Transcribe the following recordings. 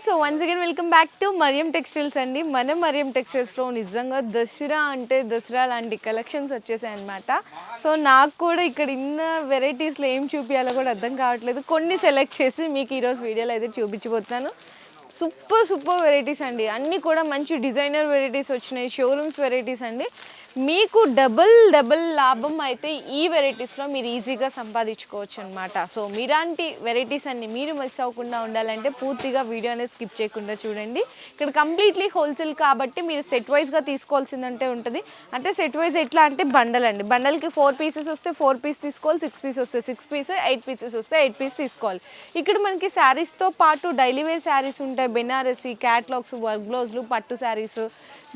So once again welcome back to Mariam textiles అండి. మన మరియం టెక్స్టైల్స్లో నిజంగా దసరా అంటే దసరా లాంటి కలెక్షన్స్ వచ్చేసాయి అనమాట. సో నాకు కూడా ఇక్కడ ఇన్న వెరైటీస్లో ఏం చూపించాలో కూడా అర్థం కావట్లేదు. కొన్ని సెలెక్ట్ చేసి మీకు ఈరోజు వీడియోలో అయితే చూపించబోతున్నాను. సూపర్ వెరైటీస్ అండి, అన్నీ కూడా మంచి డిజైనర్ వెరైటీస్ వచ్చినాయి, షోరూమ్స్ వెరైటీస్ అండి. మీకు డబుల్ లాభం అయితే ఈ వెరైటీస్లో మీరు ఈజీగా సంపాదించుకోవచ్చు అనమాట. సో మీలాంటి వెరైటీస్ అన్ని మీరు మిస్ అవ్వకుండా ఉండాలంటే పూర్తిగా వీడియో అనేది స్కిప్ చేయకుండా చూడండి. ఇక్కడ కంప్లీట్లీ హోల్సేల్ కాబట్టి మీరు సెట్ వైజ్గా తీసుకోవాల్సిందంటే ఉంటుంది. అంటే సెట్ వైజ్ ఎట్లా అంటే బండల్ అండి, బండల్కి 4 పీసెస్ వస్తే 4 పీస్ తీసుకోవాలి, 6 పీస్ వస్తే 6 పీస్, 8 పీసెస్ వస్తే 8 పీస్ తీసుకోవాలి. ఇక్కడ మనకి శారీస్తో పాటు డైలీ వేర్ శారీస్ ఉంటాయి, బెనారసీ, క్యాట్లాగ్స్, వర్క్ బ్లౌజులు, పట్టు శారీస్,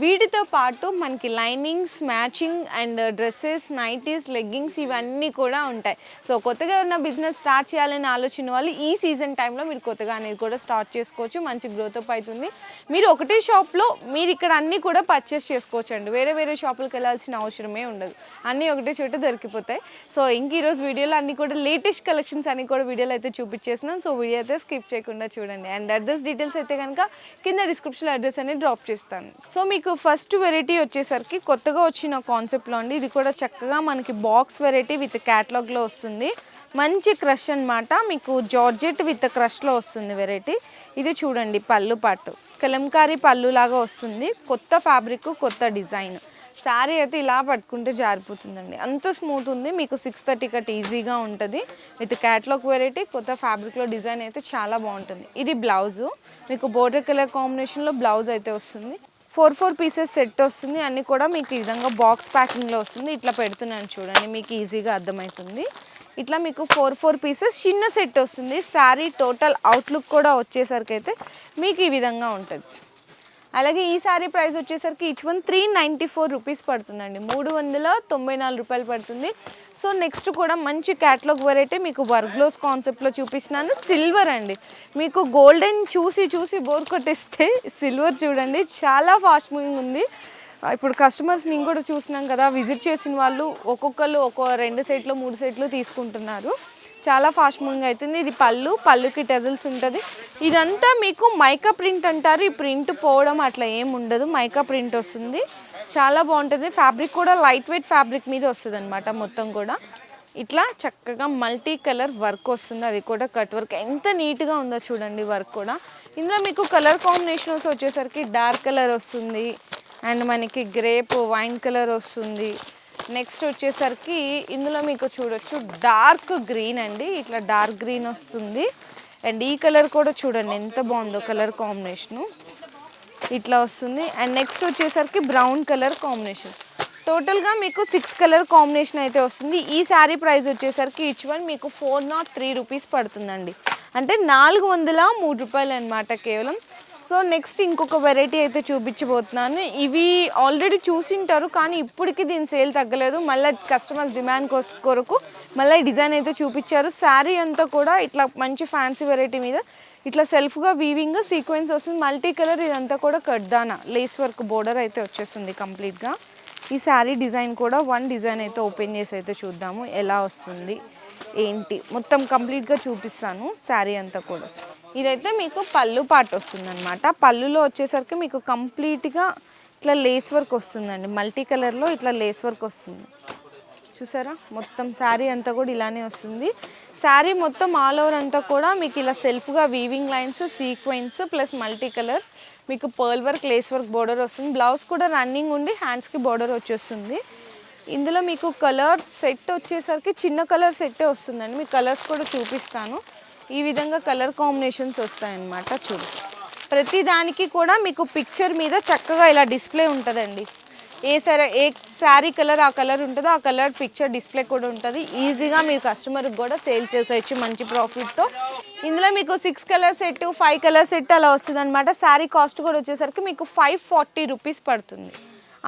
వీటితో పాటు మనకి linings, matching and dresses, nighties, leggings ఇవన్నీ కూడా ఉంటాయి. సో కొత్తగా ఉన్న బిజినెస్ స్టార్ట్ చేయాలని ఆలోచన వాళ్ళు ఈ సీజన్ టైంలో మీరు కొత్తగా అనేది కూడా స్టార్ట్ చేసుకోవచ్చు. మంచి గ్రోత్ అప్ అవుతుంది. మీరు ఒకటే షాప్లో మీరు ఇక్కడ అన్నీ కూడా పర్చేస్ చేసుకోవచ్చు అండి. వేరే షాపులకు వెళ్ళాల్సిన అవసరమే ఉండదు, అన్నీ ఒకటే చోట దొరికిపోతాయి. సో ఈరోజు వీడియోలో అన్నీ కూడా లేటెస్ట్ కలెక్షన్స్ అన్నీ కూడా వీడియోలో అయితే చూపించేస్తున్నాను. సో వీడియో అయితే స్కిప్ చేయకుండా చూడండి. అండ్ అడ్రస్ డీటెయిల్స్ అయితే కనుక కింద డిస్క్రిప్షన్లో అడ్రస్ అనేది డ్రాప్ చేస్తాను. సో మీకు ఫస్ట్ వెరైటీ వచ్చేసరికి కొత్తగా వచ్చిన కాన్సెప్ట్లో అండి. ఇది కూడా చక్కగా మనకి బాక్స్ వెరైటీ విత్ క్యాటలాగ్లో వస్తుంది. మంచి క్రష్ అనమాట, మీకు జార్జెట్ విత్ క్రష్లో వస్తుంది వెరైటీ. ఇది చూడండి పళ్ళు పాటు కలంకారీ పళ్ళు లాగా వస్తుంది. కొత్త ఫ్యాబ్రిక్, కొత్త డిజైన్. శారీ అయితే ఇలా పట్టుకుంటే జారిపోతుందండి, అంత స్మూత్ ఉంది. మీకు 630 కట్ ఈజీగా ఉంటుంది. విత్ క్యాట్లాగ్ వెరైటీ, కొత్త ఫ్యాబ్రిక్లో డిజైన్ అయితే చాలా బాగుంటుంది. ఇది బ్లౌజు, మీకు బోర్డర్ కలర్ కాంబినేషన్లో బ్లౌజ్ అయితే వస్తుంది. 4 పీసెస్ సెట్ వస్తుంది. అన్నీ కూడా మీకు ఈ విధంగా బాక్స్ ప్యాకింగ్లో వస్తుంది. ఇట్లా పెడుతున్నాను చూడండి, మీకు ఈజీగా అర్థమవుతుంది. ఇట్లా మీకు 4 పీసెస్ చిన్న సెట్ వస్తుంది. శారీ టోటల్ అవుట్లుక్ కూడా వచ్చేసరికి అయితే మీకు ఈ విధంగా ఉంటుంది. అలాగే ఈ శారీ ప్రైస్ వచ్చేసరికి ఈచ్ వన్ 394 రూపీస్ పడుతుందండి, 394 రూపాయలు పడుతుంది. సో నెక్స్ట్ కూడా మంచి క్యాటలాగ్ వెరైటీ మీకు వర్క్ బ్లౌజ్ కాన్సెప్ట్లో చూపిస్తున్నాను. సిల్వర్ అండి, మీకు గోల్డెన్ చూసి బోర్ కొట్టేస్తే సిల్వర్ చూడండి చాలా ఫాస్ట్ మూవింగ్ ఉంది. ఇప్పుడు కస్టమర్స్ నేను కూడా చూసినాం కదా, విజిట్ చేసిన వాళ్ళు ఒక్కొక్కరు 2 సెట్లు 3 సెట్లు తీసుకుంటున్నారు. చాలా ఫాస్ట్ మూవింగ్ అవుతుంది. ఇది పళ్ళుకి టెజల్స్ ఉంటుంది. ఇదంతా మీకు మైకా ప్రింట్ అంటారు. ఈ ప్రింట్ పోవడం అట్లా ఏం ఉండదు, మైకా ప్రింట్ వస్తుంది. చాలా బాగుంటుంది. ఫ్యాబ్రిక్ కూడా లైట్ వెయిట్ ఫ్యాబ్రిక్ మీద వస్తుంది అనమాట. మొత్తం కూడా ఇట్లా చక్కగా మల్టీ కలర్ వర్క్ వస్తుంది. అది కూడా కట్ వర్క్ ఎంత నీట్గా ఉందో చూడండి వర్క్ కూడా. ఇందులో మీకు కలర్ కాంబినేషన్స్ వచ్చేసరికి డార్క్ కలర్ వస్తుంది, అండ్ మనకి గ్రేప్ వైన్ కలర్ వస్తుంది. నెక్స్ట్ వచ్చేసరికి ఇందులో మీకు చూడొచ్చు డార్క్ గ్రీన్ అండి, ఇట్లా డార్క్ గ్రీన్ వస్తుంది. అండ్ ఈ కలర్ కూడా చూడండి ఎంత బాగుందో కలర్ కాంబినేషను, ఇట్లా వస్తుంది. అండ్ నెక్స్ట్ వచ్చేసరికి బ్రౌన్ కలర్ కాంబినేషన్. టోటల్గా మీకు 6 కలర్ కాంబినేషన్ అయితే వస్తుంది. ఈ శారీ ప్రైస్ వచ్చేసరికి ఈచ్ వన్ మీకు 403 రూపీస్ పడుతుందండి, అంటే 403 రూపాయలు అనమాట కేవలం. సో నెక్స్ట్ ఇంకొక వెరైటీ అయితే చూపించబోతున్నాను. ఇవి ఆల్రెడీ చూసింటారు కానీ ఇప్పటికీ దీని సేల్ తగ్గలేదు. మళ్ళీ కస్టమర్స్ డిమాండ్ కొరకు మళ్ళీ డిజైన్ అయితే చూపించారు. శారీ అంతా కూడా ఇట్లా మంచి ఫ్యాన్సీ వెరైటీ మీద ఇట్లా సెల్ఫ్గా వీవింగ్ సీక్వెన్స్ వస్తుంది. మల్టీ కలర్ ఇదంతా కూడా కడ్దానా లేస్ వర్క్ బోర్డర్ అయితే వచ్చేస్తుంది కంప్లీట్గా. ఈ శారీ డిజైన్ కూడా వన్ డిజైన్ అయితే ఓపెన్ చేసి అయితే చూద్దాము ఎలా వస్తుంది ఏంటి, మొత్తం కంప్లీట్గా చూపిస్తాను శారీ అంతా కూడా. ఇదైతే మీకు పళ్ళు పార్ట్ వస్తుంది అనమాట. పళ్ళులో వచ్చేసరికి మీకు కంప్లీట్గా ఇట్లా లేస్ వర్క్ వస్తుందండి, మల్టీ కలర్లో ఇట్లా లేస్ వర్క్ వస్తుంది చూసారా. మొత్తం శారీ అంతా కూడా ఇలానే వస్తుంది. శారీ మొత్తం ఆల్ ఓవర్ అంతా కూడా మీకు ఇలా సెల్ఫ్గా weaving lines, sequence plus multi colour, మీకు pearl work, lace work border వస్తుంది. బ్లౌజ్ కూడా రన్నింగ్ ఉండి హ్యాండ్స్కి బోర్డర్ వచ్చేస్తుంది. ఇందులో మీకు కలర్ సెట్ వచ్చేసరికి చిన్న కలర్ సెట్టే వస్తుందండి. మీకు కలర్స్ కూడా చూపిస్తాను. ఈ విధంగా కలర్ కాంబినేషన్స్ వస్తాయన్నమాట. చూడు ప్రతి దానికి కూడా మీకు పిక్చర్ మీద చక్కగా ఇలా డిస్ప్లే ఉంటుందండి. ఏ శారీ కలర్ ఆ కలర్ ఉంటుందో ఆ కలర్ పిక్చర్ డిస్ప్లే కూడా ఉంటుంది. ఈజీగా మీరు కస్టమర్కి కూడా సేల్ చేసేయచ్చు మంచి ప్రాఫిట్తో. ఇందులో మీకు 6 కలర్ సెట్, 5 కలర్ సెట్ అలా వస్తుంది అనమాట. శారీ కాస్ట్ కూడా వచ్చేసరికి మీకు 540 రూపీస్ పడుతుంది,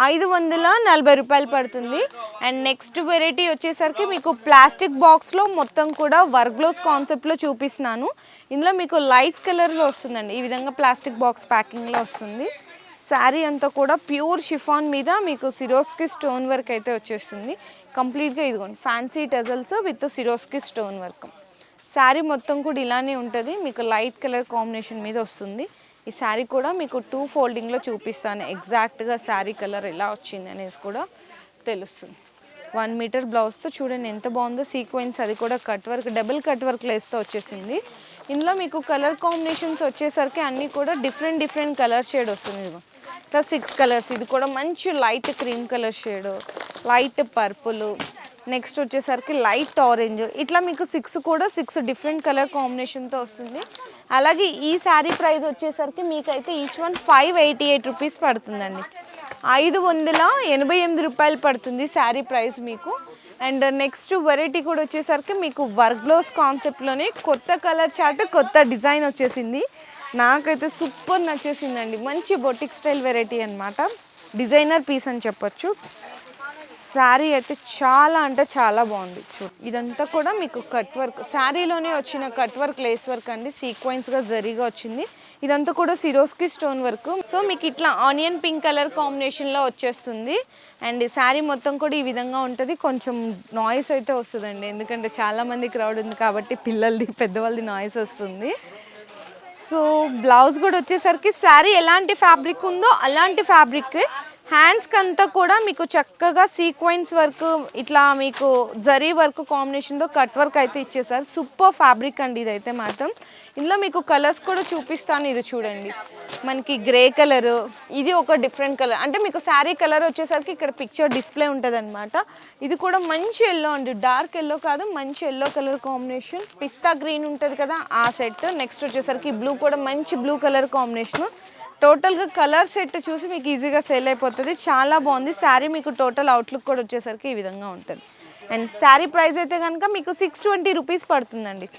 540 రూపాయలు పడుతుంది. అండ్ నెక్స్ట్ వెరైటీ వచ్చేసరికి మీకు ప్లాస్టిక్ బాక్స్లో మొత్తం కూడా వర్క్ బ్లౌజ్ కాన్సెప్ట్లో చూపిస్తున్నాను. ఇందులో మీకు లైట్ కలర్లో వస్తుందండి, ఈ విధంగా ప్లాస్టిక్ బాక్స్ ప్యాకింగ్లో వస్తుంది. శారీ అంతా కూడా ప్యూర్ షిఫాన్ మీద మీకు సిరోస్కి స్టోన్ వర్క్ అయితే వచ్చేస్తుంది కంప్లీట్గా. ఇదిగోండి fancy టెజల్స్ with Swarovski stone work. Sari మొత్తం కూడా ఇలానే ఉంటుంది, మీకు లైట్ కలర్ కాంబినేషన్ మీద వస్తుంది. ఈ శారీ కూడా మీకు 2 ఫోల్డింగ్లో చూపిస్తాను, ఎగ్జాక్ట్గా శారీ కలర్ ఎలా వచ్చింది అనేసి కూడా తెలుస్తుంది. 1 మీటర్ బ్లౌజ్తో చూడండి ఎంత బాగుందో, సీక్వెన్స్ అది కూడా cut work, double cut work లేస్తో వచ్చేసింది. ఇందులో మీకు కలర్ కాంబినేషన్స్ వచ్చేసరికి అన్నీ కూడా డిఫరెంట్ కలర్ షేడ్ వస్తుంది. ఇదిగో ఇట్లా 6 కలర్స్, ఇది కూడా మంచి light cream colour shade, light purple, next వచ్చేసరికి లైట్ ఆరెంజ్, ఇట్లా మీకు 6 కూడా 6 డిఫరెంట్ కలర్ కాంబినేషన్తో వస్తుంది. అలాగే ఈ శారీ ప్రైస్ వచ్చేసరికి మీకైతే ఈచ్ వన్ 588 రూపీస్ పడుతుందండి. 588 రూపాయలు పడుతుంది శారీ ప్రైస్ మీకు. అండ్ నెక్స్ట్ వెరైటీ కూడా వచ్చేసరికి మీకు వర్క్ బ్లౌజ్ కాన్సెప్ట్లోనే కొత్త కలర్ చార్ట్, కొత్త డిజైన్ వచ్చేసింది. నాకైతే సూపర్ నచ్చేసిందండి. మంచి బొటిక్ స్టైల్ వెరైటీ అనమాట, డిజైనర్ పీస్ అని చెప్పొచ్చు. శారీ అయితే చాలా అంటే చాలా బాగుంది. ఇదంతా కూడా మీకు కట్ వర్క్, శారీలోనే వచ్చిన కట్ వర్క్ లేస్ వర్క్ అండి, సీక్వెన్స్గా జరీగా వచ్చింది. ఇదంతా కూడా సిరోస్కి స్టోన్ వర్క్. సో మీకు ఇట్లా ఆనియన్ పింక్ కలర్ కాంబినేషన్లో వచ్చేస్తుంది. అండ్ శారీ మొత్తం కూడా ఈ విధంగా ఉంటుంది. కొంచెం నాయిస్ అయితే వస్తుందండి, ఎందుకంటే చాలామంది క్రౌడ్ ఉంది కాబట్టి పిల్లలది పెద్దవాళ్ళది నాయిస్ వస్తుంది. సో బ్లౌజ్ కూడా వచ్చేసరికి శారీ ఎలాంటి ఫ్యాబ్రిక్ ఉందో అలాంటి ఫ్యాబ్రిక్, హ్యాండ్స్కి అంతా కూడా మీకు చక్కగా సీక్వెన్స్ వర్క్, ఇట్లా మీకు జరీ వర్క్ కాంబినేషన్తో కట్ వర్క్ అయితే ఇచ్చేసారు. సూపర్ ఫ్యాబ్రిక్ అండి ఇదైతే మాత్రం. ఇందులో మీకు కలర్స్ కూడా చూపిస్తాను. ఇది చూడండి, మనకి గ్రే కలరు, ఇది ఒక డిఫరెంట్ కలర్, అంటే మీకు శారీ కలర్ వచ్చేసరికి ఇక్కడ పిక్చర్ డిస్ప్లే ఉంటుంది అనమాట. ఇది కూడా మంచి ఎల్లో అండి, డార్క్ ఎల్లో కాదు, మంచి ఎల్లో కలర్ కాంబినేషన్. పిస్తా గ్రీన్ ఉంటుంది కదా ఆ సెట్. నెక్స్ట్ వచ్చేసరికి బ్లూ కూడా మంచి బ్లూ కలర్ కాంబినేషన్. టోటల్గా కలర్ సెట్ చూసి మీకు ఈజీగా సేల్ అయిపోతుంది. చాలా బాగుంది శారీ. మీకు టోటల్ అవుట్లుక్ కూడా వచ్చేసరికి ఈ విధంగా ఉంటుంది. అండ్ శారీ ప్రైస్ అయితే కనుక మీకు 620 రూపీస్ పడుతుందండి,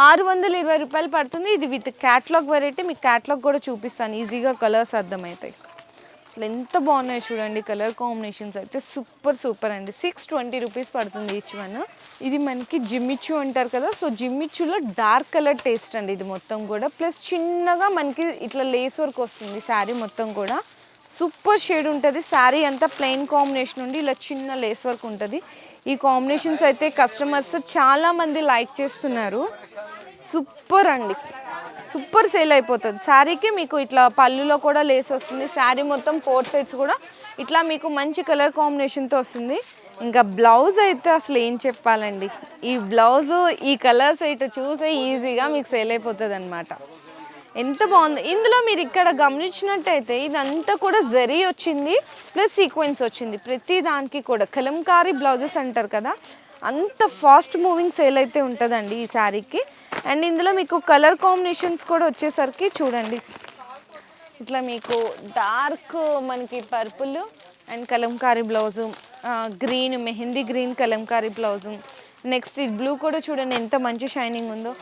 620 రూపాయలు పడుతుంది. ఇది విత్ క్యాట్లాగ్ వెరైటీ, మీకు క్యాట్లాగ్ కూడా చూపిస్తాను, ఈజీగా కలర్స్ అర్థమవుతాయి. అసలు ఎంత బాగున్నాయి చూడండి, కలర్ కాంబినేషన్స్ అయితే సూపర్ అండి. 620 రూపీస్ పడుతుంది ఈచ్ వన్. ఇది మనకి జిమ్మిచ్చు అంటారు కదా, సో జిమ్మిచ్చులో డార్క్ కలర్ టేస్ట్ అండి ఇది మొత్తం కూడా. ప్లస్ చిన్నగా మనకి ఇట్లా లేస్ వర్క్ వస్తుంది శారీ మొత్తం కూడా, సూపర్ షేడ్ ఉంటుంది. శారీ అంతా ప్లెయిన్ కాంబినేషన్ ఉండి ఇలా చిన్న లేస్ వర్క్ ఉంటుంది. ఈ కాంబినేషన్స్ అయితే కస్టమర్స్ చాలామంది లైక్ చేస్తున్నారు. సూపర్ అండి, సూపర్ సేల్ అయిపోతుంది. శారీకి మీకు ఇట్లా పళ్ళులో కూడా లేస్ వస్తుంది. శారీ మొత్తం 4 సైడ్స్ కూడా ఇట్లా మీకు మంచి కలర్ కాంబినేషన్తో వస్తుంది. ఇంకా బ్లౌజ్ అయితే అసలు ఏం చెప్పాలండి, ఈ బ్లౌజు ఈ కలర్స్ అయితే చూసే ఈజీగా మీకు సేల్ అయిపోతుంది అనమాట. ఎంత బాగుంది. ఇందులో మీరు ఇక్కడ గమనించినట్టయితే ఇదంతా కూడా జరీ వచ్చింది, ప్లస్ సీక్వెన్స్ వచ్చింది. ప్రతి దానికి కూడా కలంకారీ బ్లౌజెస్ అంటారు కదా, అంత ఫాస్ట్ మూవింగ్ సేల్ అయితే ఉంటుందండి ఈ శారీకి. అండ్ ఇందులో మీకు కలర్ కాంబినేషన్స్ కూడా వచ్చేసరికి చూడండి, ఇట్లా మీకు డార్క్ మనకి purple and Kalamkari blouse, green mehndi green Kalamkari blouse, next ఈ బ్లూ కూడా చూడండి ఎంత మంచి షైనింగ్ ఉందో,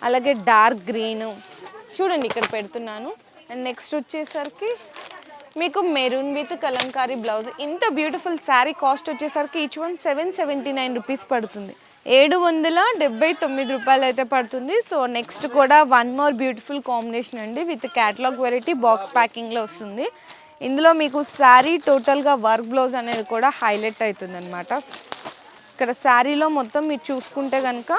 అలాగే డార్క్ గ్రీను చూడండి ఇక్కడ పెడుతున్నాను. అండ్ నెక్స్ట్ వచ్చేసరికి మీకు మెరూన్ విత్ కలంకారీ బ్లౌజ్. ఇంత బ్యూటిఫుల్ శారీ కాస్ట్ వచ్చేసరికి ఈచ్ వన్ 779 రూపీస్ పడుతుంది, 779 రూపాయలు అయితే పడుతుంది. సో నెక్స్ట్ కూడా వన్ మోర్ బ్యూటిఫుల్ కాంబినేషన్ అండి, విత్ క్యాటలాగ్ వెరైటీ బాక్స్ ప్యాకింగ్లో వస్తుంది. ఇందులో మీకు శారీ టోటల్గా వర్క్ బ్లౌజ్ అనేది కూడా హైలైట్ అవుతుంది అనమాట. ఇక్కడ శారీలో మొత్తం మీరు చూసుకుంటే కనుక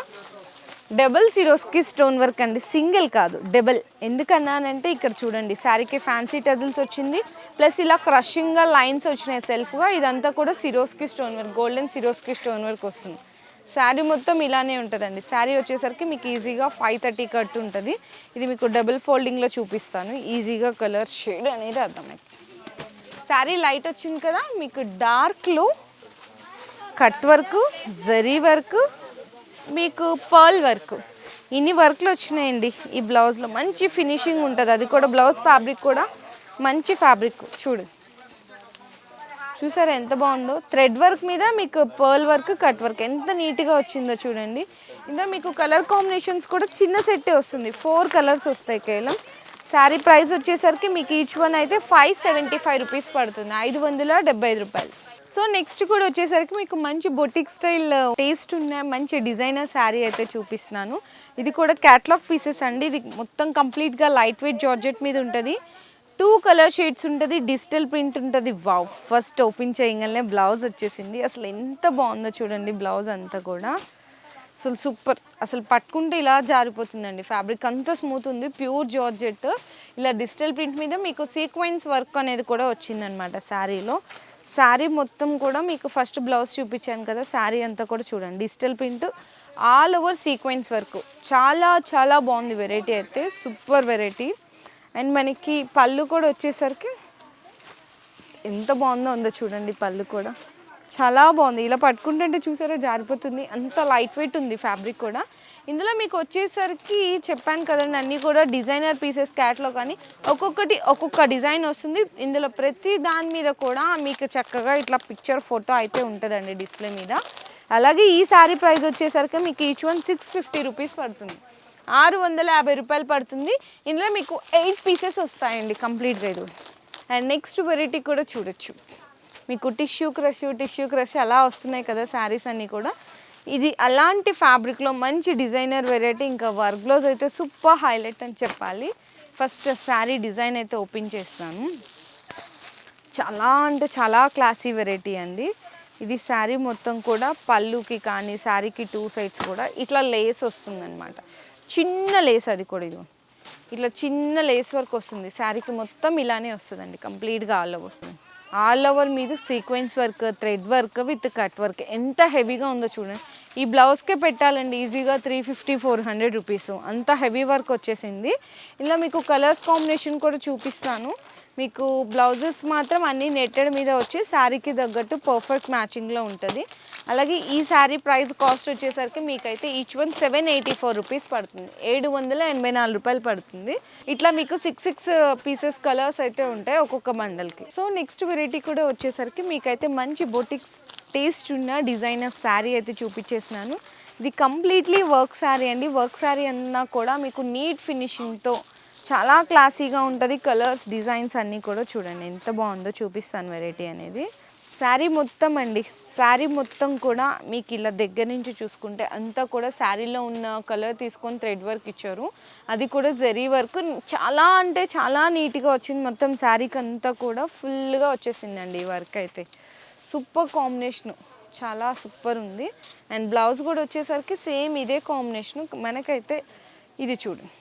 డబుల్ సిరోస్కి స్టోన్ వర్క్ అండి, సింగిల్ కాదు డబుల్. ఎందుకన్నానంటే ఇక్కడ చూడండి శారీకి ఫ్యాన్సీ టజిల్స్ వచ్చింది, ప్లస్ ఇలా క్రషింగ్గా లైన్స్ వచ్చినాయి సెల్ఫ్గా. ఇదంతా కూడా Swarovski stone work, golden Swarovski stone work వస్తుంది. శారీ మొత్తం ఇలానే ఉంటుందండి. శారీ వచ్చేసరికి మీకు ఈజీగా 530 కట్ ఉంటుంది. ఇది మీకు డబుల్ ఫోల్డింగ్లో చూపిస్తాను, ఈజీగా కలర్ షేడ్ అనేది అర్థమైంది. శారీ లైట్ వచ్చింది కదా, మీకు డార్క్లో కట్ వర్క్, జరీ వర్క్, మీకు పర్ల్ వర్క్, ఇన్ని వర్క్లు వచ్చినాయండి ఈ బ్లౌజ్లో. మంచి ఫినిషింగ్ ఉంటుంది, అది కూడా బ్లౌజ్ ఫ్యాబ్రిక్ కూడా మంచి ఫ్యాబ్రిక్. చూసారా ఎంత బాగుందో, థ్రెడ్ వర్క్ మీద మీకు పర్ల్ వర్క్, కట్ వర్క్ ఎంత నీట్గా వచ్చిందో చూడండి. ఇందులో మీకు కలర్ కాంబినేషన్స్ కూడా చిన్న సెట్టే వస్తుంది, 4 కలర్స్ వస్తాయి కేవలం. శారీ ప్రైస్ వచ్చేసరికి మీకు ఈచ్ వన్ అయితే 575 రూపీస్ పడుతుంది, 575 రూపాయలు. సో నెక్స్ట్ కూడా వచ్చేసరికి మీకు మంచి బొటిక్ స్టైల్ టేస్ట్ ఉన్న మంచి డిజైనర్ శారీ అయితే చూపిస్తున్నాను. ఇది కూడా క్యాటలాగ్ పీసెస్ అండి. ఇది మొత్తం కంప్లీట్గా లైట్ వెయిట్ జార్జెట్ మీద ఉంటుంది, 2 కలర్ షేడ్స్ ఉంటుంది, డిజిటల్ ప్రింట్ ఉంటుంది. వావ్, ఫస్ట్ ఓపెన్ చేయగానే బ్లౌజ్ వచ్చేసింది. అసలు ఎంత బాగుందో చూడండి బ్లౌజ్ అంతా కూడా. అసలు సూపర్, అసలు పట్టుకుంటే ఇలా జారిపోతుందండి. ఫ్యాబ్రిక్ అంతా స్మూత్ ఉంది, ప్యూర్ జార్జెట్. ఇలా డిజిటల్ ప్రింట్ మీద మీకు సీక్వెన్స్ వర్క్ అనేది కూడా వచ్చిందనమాట శారీలో. శారీ మొత్తం కూడా మీకు ఫస్ట్ బ్లౌజ్ చూపించాను కదా, శారీ అంతా కూడా చూడండి digital print all over sequence work. చాలా చాలా బాగుంది వెరైటీ అయితే, సూపర్ వెరైటీ. అండ్ మనకి పళ్ళు కూడా వచ్చేసరికి ఎంత బాగుందో చూడండి, పళ్ళు కూడా చాలా బాగుంది. ఇలా పట్టుకుంటుంటే చూసారా జారిపోతుంది, అంత లైట్ వెయిట్ ఉంది ఫ్యాబ్రిక్ కూడా. ఇందులో మీకు వచ్చేసరికి చెప్పాను కదండి, అన్నీ కూడా డిజైనర్ పీసెస్ క్యాట్లో, కానీ ఒక్కొక్కటి ఒక్కొక్క డిజైన్ వస్తుంది. ఇందులో ప్రతి దాని మీద కూడా మీకు చక్కగా ఇట్లా పిక్చర్ ఫోటో అయితే ఉంటుందండి డిస్ప్లే మీద. అలాగే ఈ శారీ ప్రైస్ వచ్చేసరికి మీకు ఈచ్ వన్ 650 రూపీస్ పడుతుంది, 650 రూపాయలు పడుతుంది. ఇందులో మీకు 8 పీసెస్ వస్తాయండి కంప్లీట్గా ఇది. అండ్ నెక్స్ట్ వెరైటీ కూడా చూడొచ్చు, మీకు టిష్యూ క్రష్ అలా వస్తున్నాయి కదా శారీస్ అన్నీ కూడా. ఇది అలాంటి ఫ్యాబ్రిక్లో మంచి డిజైనర్ వెరైటీ. ఇంకా వర్క్ బ్లౌజ్ అయితే సూపర్ హైలైట్ అని చెప్పాలి. ఫస్ట్ శారీ డిజైన్ అయితే ఓపెన్ చేస్తాను. చాలా అంటే చాలా క్లాసీ వెరైటీ అండి ఇది. శారీ మొత్తం కూడా పళ్ళుకి కానీ శారీకి 2 సైడ్స్ కూడా ఇట్లా లేస్ వస్తుందన్నమాట, చిన్న లేస్. అది కూడా ఇది ఇట్లా చిన్న లేస్ వర్క్ వస్తుంది శారీకి మొత్తం, ఇలానే వస్తుందండి కంప్లీట్గా ఆల్ ఓవర్ మీద sequence work, thread work with cut work. ఎంత హెవీగా ఉందో చూడండి. ఈ బ్లౌజ్కే పెట్టాలండి ఈజీగా 350-400 రూపీస్, అంత హెవీ వర్క్ వచ్చేసింది. ఇలా మీకు కలర్స్ కాంబినేషన్ కూడా చూపిస్తాను. మీకు బ్లౌజెస్ మాత్రం అన్నీ నెట్టెడ్ మీద వచ్చి శారీకి తగ్గట్టు పర్ఫెక్ట్ మ్యాచింగ్లో ఉంటుంది. అలాగే ఈ శారీ ప్రైస్ కాస్ట్ వచ్చేసరికి మీకైతే ఈచ్ వన్ 784 రూపీస్ పడుతుంది, 784 రూపాయలు పడుతుంది. ఇట్లా మీకు 6 పీసెస్ కలర్స్ అయితే ఉంటాయి ఒక్కొక్క బండల్కి. సో నెక్స్ట్ వెరైటీ కూడా వచ్చేసరికి మీకైతే మంచి బొటిక్స్ టేస్ట్ ఉన్న డిజైనర్ శారీ అయితే చూపించేసినాను. ఇది కంప్లీట్లీ వర్క్ శారీ అండి. వర్క్ శారీ అన్నా కూడా మీకు నీట్ ఫినిషింగ్తో చాలా క్లాసీగా ఉంటుంది. కలర్స్ డిజైన్స్ అన్నీ కూడా చూడండి ఎంత బాగుందో చూపిస్తాను వెరైటీ అనేది. శారీ మొత్తం అండి, శారీ మొత్తం కూడా మీకు ఇలా దగ్గర నుంచి చూసుకుంటే అంతా కూడా శారీలో ఉన్న కలర్ తీసుకొని థ్రెడ్ వర్క్ ఇచ్చారు, అది కూడా జరీ వర్క్. చాలా అంటే చాలా నీట్గా వచ్చింది, మొత్తం శారీకి అంతా కూడా ఫుల్గా వచ్చేసిందండి ఈ వర్క్ అయితే. సూపర్ కాంబినేషను, చాలా సూపర్ ఉంది. అండ్ బ్లౌజ్ కూడా వచ్చేసరికి సేమ్ ఇదే కాంబినేషను. మనకైతే ఇది చూడండి,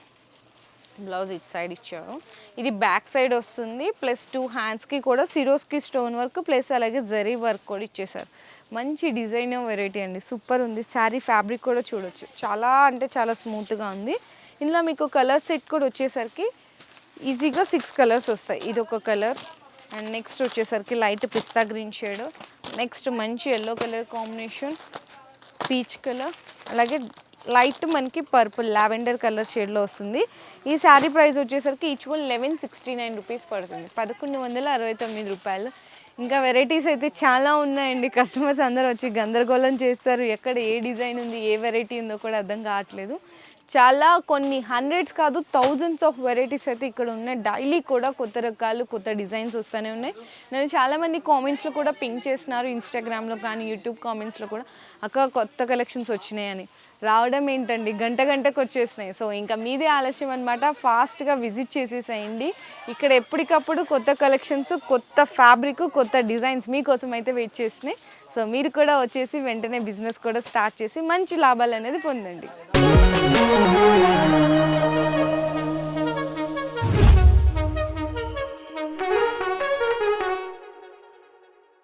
బ్లౌజ్ ఇట్ సైడ్ ఇచ్చారు, ఇది బ్యాక్ సైడ్ వస్తుంది. ప్లస్ 2 హ్యాండ్స్కి కూడా సిరోస్కి స్టోన్ వర్క్ ప్లస్ అలాగే జరీ వర్క్ కూడా ఇచ్చేసారు. మంచి డిజైన్ వెరైటీ అండి, సూపర్ ఉంది. శారీ ఫ్యాబ్రిక్ కూడా చూడొచ్చు, చాలా అంటే చాలా స్మూత్గా ఉంది. ఇందులో మీకు కలర్ సెట్ కూడా వచ్చేసరికి ఈజీగా 6 కలర్స్ వస్తాయి. ఇది ఒక కలర్, అండ్ నెక్స్ట్ వచ్చేసరికి లైట్ పిస్తా గ్రీన్ షేడ్, నెక్స్ట్ మంచి yellow colour combination, peach colour, అలాగే లైట్ మనకి పర్పుల్ లావెండర్ కలర్ షేడ్లో వస్తుంది. ఈ శారీ ప్రైస్ వచ్చేసరికి ఈచ్ వన్ 1169 రూపీస్ పడుతుంది, 1169 రూపాయలు. ఇంకా వెరైటీస్ అయితే చాలా ఉన్నాయండి. కస్టమర్స్ అందరూ వచ్చి గందరగోళం చేస్తారు, ఎక్కడ ఏ డిజైన్ ఉంది ఏ వెరైటీ ఉందో కూడా అర్థం కావట్లేదు. చాలా కొన్ని హండ్రెడ్స్ కాదు థౌజండ్స్ ఆఫ్ వెరైటీస్ అయితే ఇక్కడ ఉన్నాయి. డైలీ కూడా కొత్త రకాలు కొత్త డిజైన్స్ వస్తూనే ఉన్నాయి. నేను చాలామంది కామెంట్స్లో కూడా పింక్ చేస్తున్నారు, ఇన్స్టాగ్రామ్లో కానీ యూట్యూబ్ కామెంట్స్లో కూడా అక్క కొత్త కలెక్షన్స్ వచ్చినాయని. రావడం ఏంటండి, గంటకు వచ్చేసినాయి. సో ఇంకా మీదే ఆలస్యం అనమాట, ఫాస్ట్గా విజిట్ చేసేసేయండి. ఇక్కడ ఎప్పటికప్పుడు కొత్త కలెక్షన్స్, కొత్త ఫ్యాబ్రిక్, కొత్త డిజైన్స్ మీకోసం అయితే వెయిట్ చేస్తున్నాయి. సో మీరు కూడా వచ్చేసి వెంటనే బిజినెస్ కూడా స్టార్ట్ చేసి మంచి లాభాలు అనేది పొందండి.